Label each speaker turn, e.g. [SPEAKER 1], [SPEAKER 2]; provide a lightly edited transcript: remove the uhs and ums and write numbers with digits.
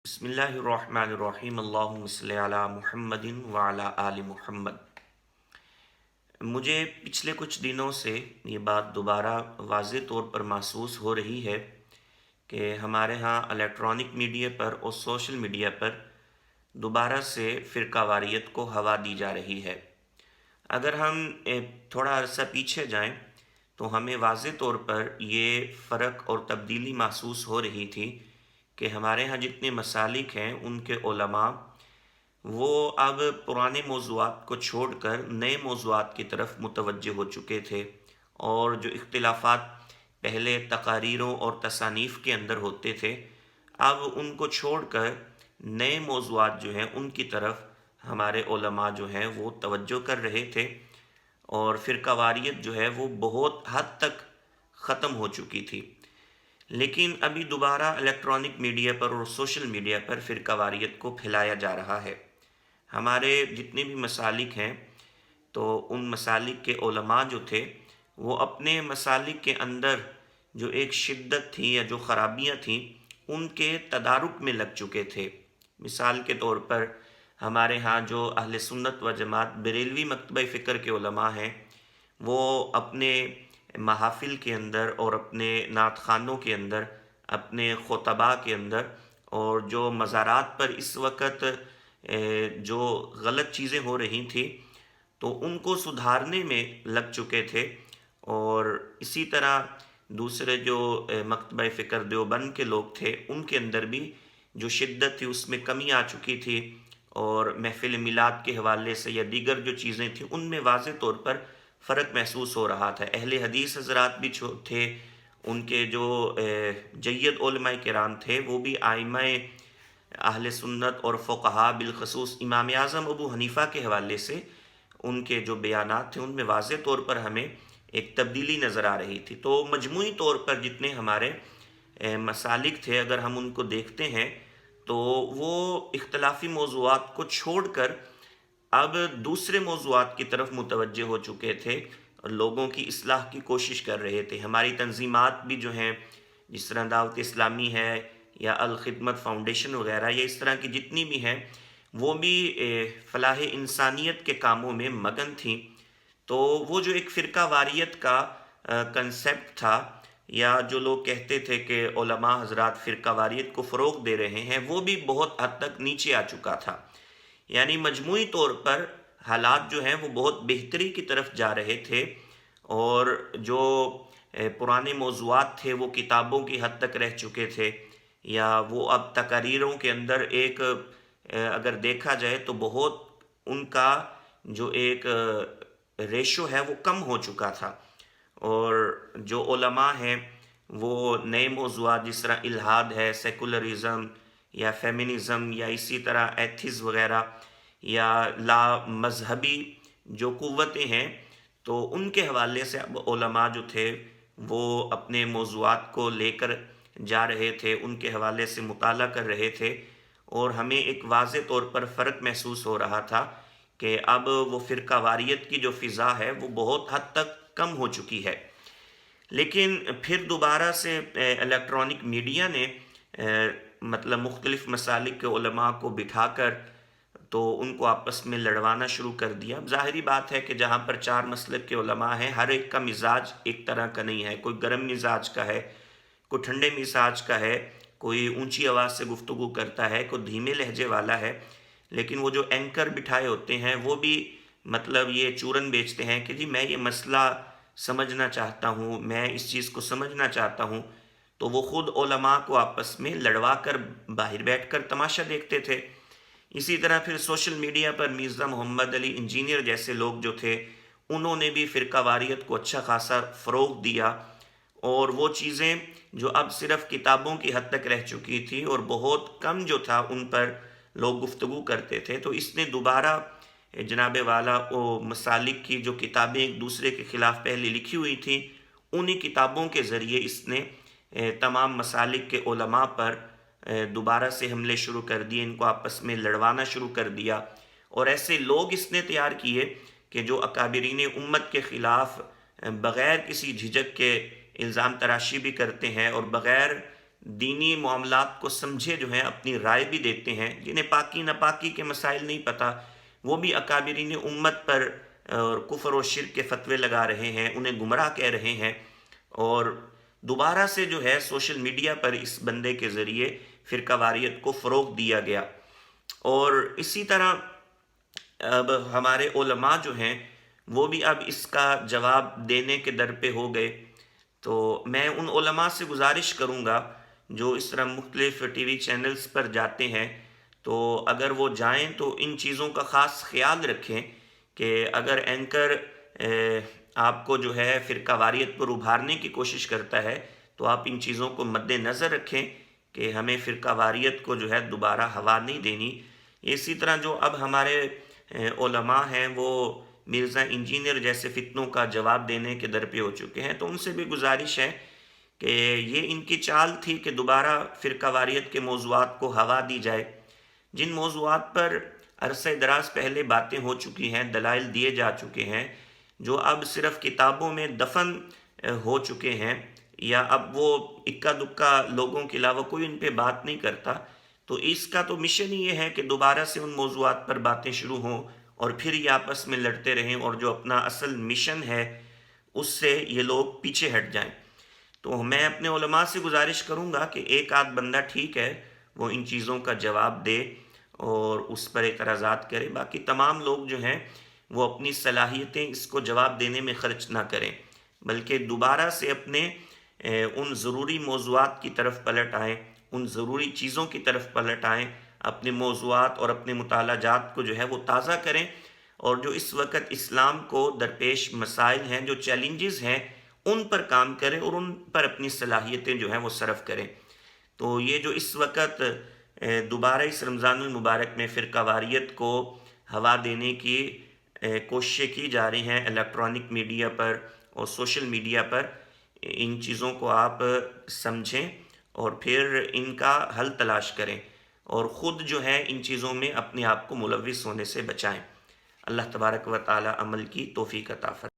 [SPEAKER 1] بسم اللہ الرحمن الرحیم اللہم صلی علی محمد وعلی آل محمد۔ مجھے پچھلے کچھ دنوں سے یہ بات دوبارہ واضح طور پر محسوس ہو رہی ہے کہ ہمارے ہاں الیکٹرانک میڈیا پر اور سوشل میڈیا پر دوبارہ سے فرقہ واریت کو ہوا دی جا رہی ہے۔ اگر ہم تھوڑا عرصہ پیچھے جائیں تو ہمیں واضح طور پر یہ فرق اور تبدیلی محسوس ہو رہی تھی کہ ہمارے ہاں جتنے مسالک ہیں ان کے علماء وہ اب پرانے موضوعات کو چھوڑ کر نئے موضوعات کی طرف متوجہ ہو چکے تھے، اور جو اختلافات پہلے تقاریروں اور تصانیف کے اندر ہوتے تھے اب ان کو چھوڑ کر نئے موضوعات جو ہیں ان کی طرف ہمارے علماء جو ہیں وہ توجہ کر رہے تھے، اور فرقہ واریت جو ہے وہ بہت حد تک ختم ہو چکی تھی۔ لیکن ابھی دوبارہ الیکٹرانک میڈیا پر اور سوشل میڈیا پر فرقہ واریت کو پھیلایا جا رہا ہے۔ ہمارے جتنے بھی مسالک ہیں تو ان مسالک کے علماء جو تھے وہ اپنے مسالک کے اندر جو ایک شدت تھی یا جو خرابیاں تھیں ان کے تدارک میں لگ چکے تھے۔ مثال کے طور پر ہمارے ہاں جو اہل سنت و جماعت بریلوی مکتبہ فکر کے علماء ہیں وہ اپنے محافل کے اندر اور اپنے نعت خوانوں کے اندر، اپنے خطباء کے اندر، اور جو مزارات پر اس وقت جو غلط چیزیں ہو رہی تھیں تو ان کو سدھارنے میں لگ چکے تھے، اور اسی طرح دوسرے جو مکتبہ فکر دیوبند کے لوگ تھے ان کے اندر بھی جو شدت تھی اس میں کمی آ چکی تھی، اور محفل میلاد کے حوالے سے یا دیگر جو چیزیں تھیں ان میں واضح طور پر فرق محسوس ہو رہا تھا۔ اہل حدیث حضرات بھی تھے، ان کے جو جید علماء کرام تھے وہ بھی ائمہ اہل سنت اور فقہاء بالخصوص امام اعظم ابو حنیفہ کے حوالے سے ان کے جو بیانات تھے ان میں واضح طور پر ہمیں ایک تبدیلی نظر آ رہی تھی۔ تو مجموعی طور پر جتنے ہمارے مسالک تھے اگر ہم ان کو دیکھتے ہیں تو وہ اختلافی موضوعات کو چھوڑ کر اب دوسرے موضوعات کی طرف متوجہ ہو چکے تھے اور لوگوں کی اصلاح کی کوشش کر رہے تھے۔ ہماری تنظیمات بھی جو ہیں جس طرح دعوت اسلامی ہے یا الخدمت فاؤنڈیشن وغیرہ یا اس طرح کی جتنی بھی ہیں وہ بھی فلاح انسانیت کے کاموں میں مگن تھیں۔ تو وہ جو ایک فرقہ واریت کا کنسیپٹ تھا یا جو لوگ کہتے تھے کہ علماء حضرات فرقہ واریت کو فروغ دے رہے ہیں وہ بھی بہت حد تک نیچے آ چکا تھا۔ یعنی مجموعی طور پر حالات جو ہیں وہ بہت بہتری کی طرف جا رہے تھے، اور جو پرانے موضوعات تھے وہ کتابوں کی حد تک رہ چکے تھے، یا وہ اب تقاریروں کے اندر ایک اگر دیکھا جائے تو بہت ان کا جو ایک ریشو ہے وہ کم ہو چکا تھا، اور جو علماء ہیں وہ نئے موضوعات جس طرح الحاد ہے، سیکولرزم یا فیمنزم یا اسی طرح ایتھز وغیرہ یا لا مذہبی جو قوتیں ہیں تو ان کے حوالے سے اب علماء جو تھے وہ اپنے موضوعات کو لے کر جا رہے تھے، ان کے حوالے سے مطالعہ کر رہے تھے، اور ہمیں ایک واضح طور پر فرق محسوس ہو رہا تھا کہ اب وہ فرقہ واریت کی جو فضا ہے وہ بہت حد تک کم ہو چکی ہے۔ لیکن پھر دوبارہ سے الیکٹرانک میڈیا نے مطلب مختلف مسالک کے علماء کو بٹھا کر تو ان کو آپس میں لڑوانا شروع کر دیا۔ اب ظاہری بات ہے کہ جہاں پر چار مسلک کے علماء ہیں ہر ایک کا مزاج ایک طرح کا نہیں ہے، کوئی گرم مزاج کا ہے، کوئی ٹھنڈے مزاج کا ہے، کوئی اونچی آواز سے گفتگو کرتا ہے، کوئی دھیمے لہجے والا ہے، لیکن وہ جو اینکر بٹھائے ہوتے ہیں وہ بھی مطلب یہ چورن بیچتے ہیں کہ جی میں یہ مسئلہ سمجھنا چاہتا ہوں، میں اس چیز کو سمجھنا چاہتا ہوں، تو وہ خود علماء کو آپس میں لڑوا کر باہر بیٹھ کر تماشا دیکھتے تھے۔ اسی طرح پھر سوشل میڈیا پر مرزا محمد علی انجینئر جیسے لوگ جو تھے انہوں نے بھی فرقہ واریت کو اچھا خاصا فروغ دیا، اور وہ چیزیں جو اب صرف کتابوں کی حد تک رہ چکی تھی اور بہت کم جو تھا ان پر لوگ گفتگو کرتے تھے، تو اس نے دوبارہ جناب والا وہ مسالک کی جو کتابیں ایک دوسرے کے خلاف پہلے لکھی ہوئی تھیں انہی کتابوں کے ذریعے اس نے تمام مسالک کے علماء پر دوبارہ سے حملے شروع کر دیے، ان کو آپس میں لڑوانا شروع کر دیا، اور ایسے لوگ اس نے تیار کیے کہ جو اکابرین امت کے خلاف بغیر کسی جھجک کے الزام تراشی بھی کرتے ہیں، اور بغیر دینی معاملات کو سمجھے جو ہیں اپنی رائے بھی دیتے ہیں، جنہیں پاکی ناپاکی کے مسائل نہیں پتہ، وہ بھی اکابرین امت پر اور کفر و شرک کے فتوے لگا رہے ہیں، انہیں گمراہ کہہ رہے ہیں، اور دوبارہ سے جو ہے سوشل میڈیا پر اس بندے کے ذریعے فرقہ واریت کو فروغ دیا گیا۔ اور اسی طرح اب ہمارے علماء جو ہیں وہ بھی اب اس کا جواب دینے کے در پہ ہو گئے۔ تو میں ان علماء سے گزارش کروں گا جو اس طرح مختلف ٹی وی چینلز پر جاتے ہیں، تو اگر وہ جائیں تو ان چیزوں کا خاص خیال رکھیں کہ اگر اینکر آپ کو جو ہے فرقہ واریت پر ابھارنے کی کوشش کرتا ہے تو آپ ان چیزوں کو مد نظر رکھیں کہ ہمیں فرقہ واریت کو جو ہے دوبارہ ہوا نہیں دینی۔ اسی طرح جو اب ہمارے علماء ہیں وہ مرزا انجینئر جیسے فتنوں کا جواب دینے کے در پہ ہو چکے ہیں، تو ان سے بھی گزارش ہے کہ یہ ان کی چال تھی کہ دوبارہ فرقہ واریت کے موضوعات کو ہوا دی جائے، جن موضوعات پر عرصہ دراز پہلے باتیں ہو چکی ہیں، دلائل دیے جا چکے ہیں، جو اب صرف کتابوں میں دفن ہو چکے ہیں، یا اب وہ اکا دکا لوگوں کے علاوہ کوئی ان پہ بات نہیں کرتا۔ تو اس کا تو مشن ہی یہ ہے کہ دوبارہ سے ان موضوعات پر باتیں شروع ہوں اور پھر یہ آپس میں لڑتے رہیں، اور جو اپنا اصل مشن ہے اس سے یہ لوگ پیچھے ہٹ جائیں۔ تو میں اپنے علماء سے گزارش کروں گا کہ ایک آدھ بندہ ٹھیک ہے وہ ان چیزوں کا جواب دے اور اس پر اعتراضات کرے، باقی تمام لوگ جو ہیں وہ اپنی صلاحیتیں اس کو جواب دینے میں خرچ نہ کریں، بلکہ دوبارہ سے اپنے ان ضروری موضوعات کی طرف پلٹ آئیں، ان ضروری چیزوں کی طرف پلٹ آئیں، اپنے موضوعات اور اپنے مطالعہ جات کو جو ہے وہ تازہ کریں، اور جو اس وقت اسلام کو درپیش مسائل ہیں، جو چیلنجز ہیں، ان پر کام کریں اور ان پر اپنی صلاحیتیں جو ہیں وہ صرف کریں۔ تو یہ جو اس وقت دوبارہ اس رمضان المبارک میں فرقہ واریت کو ہوا دینے کی کوششیں کی جا رہی ہیں الیکٹرانک میڈیا پر اور سوشل میڈیا پر، ان چیزوں کو آپ سمجھیں اور پھر ان کا حل تلاش کریں، اور خود جو ہے ان چیزوں میں اپنے آپ کو ملوث ہونے سے بچائیں۔ اللہ تبارک و تعالی عمل کی توفیق عطا فرمائے۔